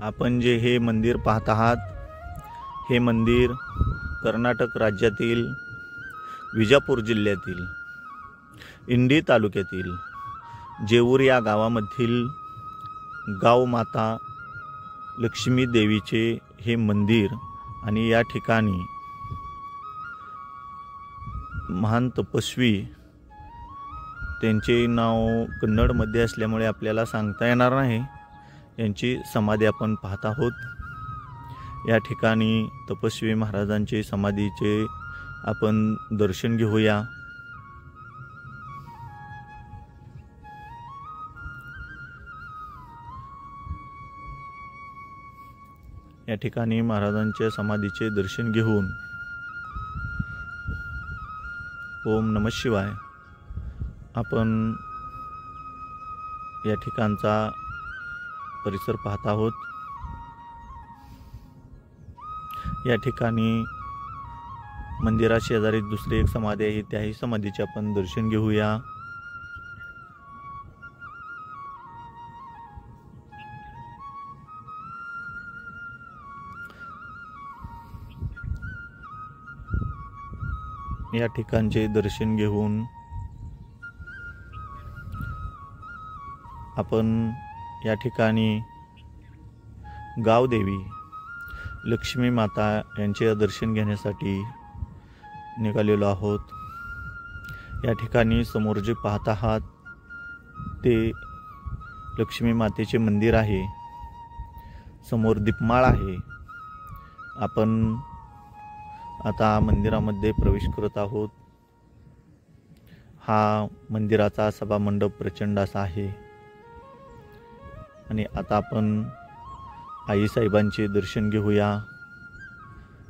आपण जे हे मंदिर पाहत आहात, हे मंदिर कर्नाटक राज्यातील विजापूर जिल्ह्यातील इंडी तालुक्यातील जेऊर या गावामधील गावमाता लक्ष्मी देवीचे हे मंदिर आणि या ठिकाणी महान तपस्वी, त्यांचे नाव कन्नडमध्ये असल्यामुळे आपल्याला सांगता येणार नाही, यांची समाधी आपण पाहत आहोत। या ठिकाणी तपस्वी महाराजांचे समाधीचे आपण दर्शन घेऊया। या ठिकाणी महाराजांच्या समाधीचे दर्शन घेऊन ओम नमः शिवाय आपण या ठिकाणचा परिसर पाहत आहोत। या ठिकाणी मंदिरा शेजारी दुसरी एक समाधी आहे, त्याही समाधीचे आपण दर्शन घेऊया। या ठिकाणचे दर्शन घेऊन आपण या ठिकाणी गावदेवी लक्ष्मी माता यांचे दर्शन घेण्यासाठी निघालेलो आहोत। या ठिकाणी समोर जे पाहत आहात ते लक्ष्मी मातेचे मंदिर आहे। समोर दीपमाळ आहे। आपण आता मंदिरामध्ये प्रवेश करत आहोत। हा मंदिराचा सभा मंडप प्रचंड असा आहे आणि आता आपण आई साहेबांचे दर्शन घेऊया।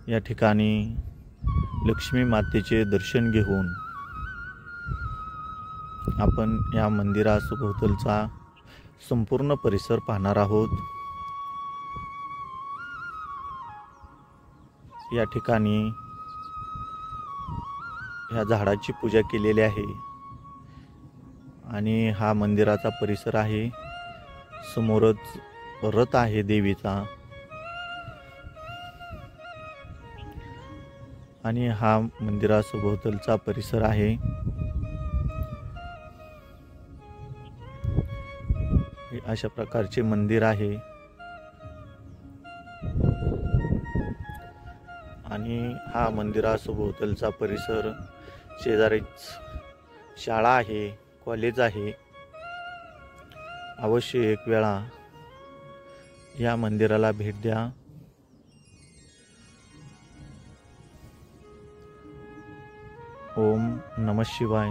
या ठिकाणी लक्ष्मी मातेचे दर्शन घेऊन आपण या मंदिरासभोवतालचा संपूर्ण परिसर पाहणार आहोत। या ठिकाणी या झाडाची पूजा केलेली आहे आणि हा मंदिराचा परिसर आहे। समोरच रथ आहे देवीचा आणि हा मंदिरासभोवतालचा परिसर आहे। हे अशा प्रकारचे मंदिर आहे आणि हा मंदिरासभोवतालचा परिसर शेजारीच शाळा आहे, कॉलेज आहे। अवश्य एक वेळा या मंदिराला भेट द्या। ओम नमः शिवाय।